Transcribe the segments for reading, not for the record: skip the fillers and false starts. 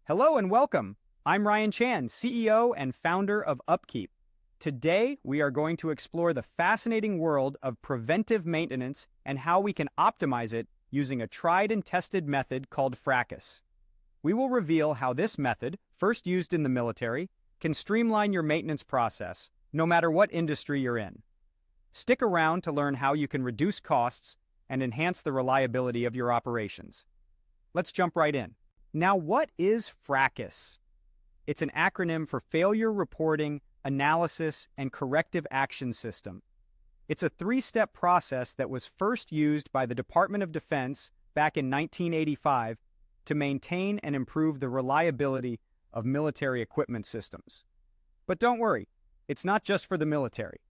Hello and welcome. I'm Ryan Chan, CEO and founder of UpKeep. Today, we are going to explore the fascinating world of preventive maintenance and how we can optimize it using a tried and tested method called FRACAS. We will reveal how this method, first used in the military, can streamline your maintenance process, no matter what industry you're in. Stick around to learn how you can reduce costs and enhance the reliability of your operations. Let's jump right in. Now, what is FRACAS? It's an acronym for Failure Reporting, Analysis, and Corrective Action System. It's a three-step process that was first used by the Department of Defense back in 1985 to maintain and improve the reliability of military equipment systems. But don't worry, it's not just for the military.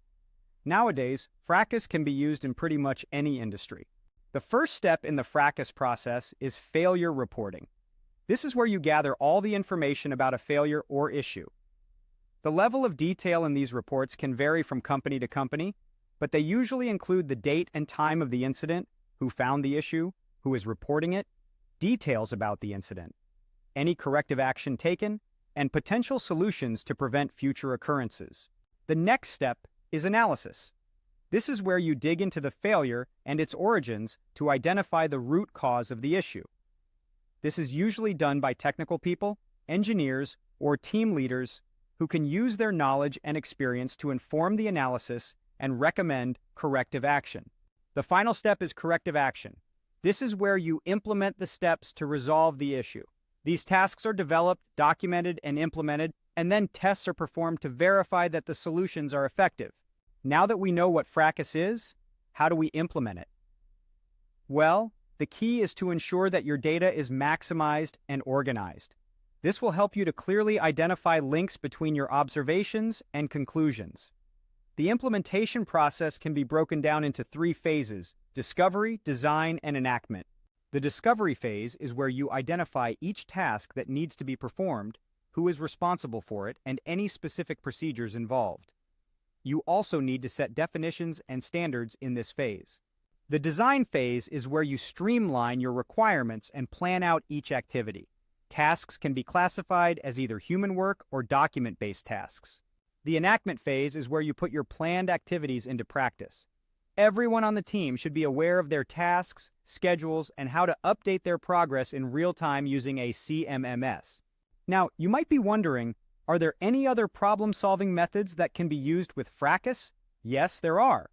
Nowadays, FRACAS can be used in pretty much any industry. The first step in the FRACAS process is failure reporting. This is where you gather all the information about a failure or issue. The level of detail in these reports can vary from company to company, but they usually include the date and time of the incident, who found the issue, who is reporting it, details about the incident, any corrective action taken, and potential solutions to prevent future occurrences. The next step is analysis. This is where you dig into the failure and its origins to identify the root cause of the issue. This is usually done by technical people, engineers, or team leaders who can use their knowledge and experience to inform the analysis and recommend corrective action. The final step is corrective action. This is where you implement the steps to resolve the issue. These tasks are developed, documented, and implemented, and then tests are performed to verify that the solutions are effective. Now that we know what FRACAS is, how do we implement it? Well, the key is to ensure that your data is maximized and organized. This will help you to clearly identify links between your observations and conclusions. The implementation process can be broken down into three phases: discovery, design, and enactment. The discovery phase is where you identify each task that needs to be performed, who is responsible for it, and any specific procedures involved. You also need to set definitions and standards in this phase. The design phase is where you streamline your requirements and plan out each activity. Tasks can be classified as either human work or document-based tasks. The enactment phase is where you put your planned activities into practice. Everyone on the team should be aware of their tasks, schedules, and how to update their progress in real time using a CMMS. Now, you might be wondering, are there any other problem-solving methods that can be used with FRACAS? Yes, there are.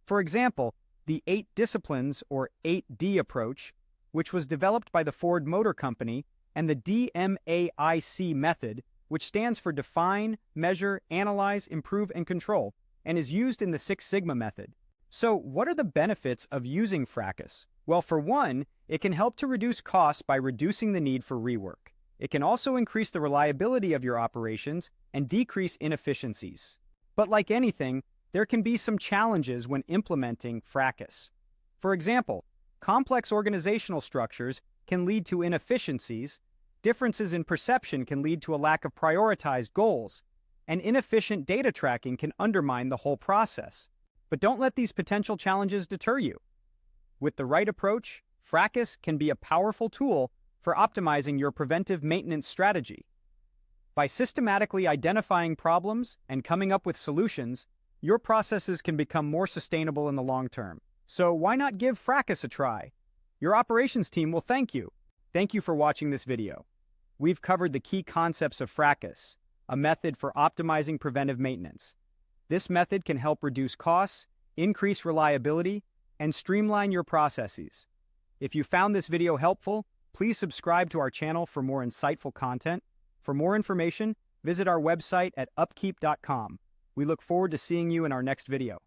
For example, the 8 disciplines, or 8D approach, which was developed by the Ford Motor Company, and the DMAIC method, which stands for Define, Measure, Analyze, Improve, and Control, and is used in the Six Sigma method. So, what are the benefits of using FRACAS? Well, for one, it can help to reduce costs by reducing the need for rework. It can also increase the reliability of your operations and decrease inefficiencies. But like anything, there can be some challenges when implementing FRACAS. For example, complex organizational structures can lead to inefficiencies, differences in perception can lead to a lack of prioritized goals, and inefficient data tracking can undermine the whole process. But don't let these potential challenges deter you. With the right approach, FRACAS can be a powerful tool for optimizing your preventive maintenance strategy. By systematically identifying problems and coming up with solutions, your processes can become more sustainable in the long term. So why not give FRACAS a try? Your operations team will thank you. Thank you for watching this video. We've covered the key concepts of FRACAS, a method for optimizing preventive maintenance. This method can help reduce costs, increase reliability, and streamline your processes. If you found this video helpful, please subscribe to our channel for more insightful content. For more information, visit our website at upkeep.com. We look forward to seeing you in our next video.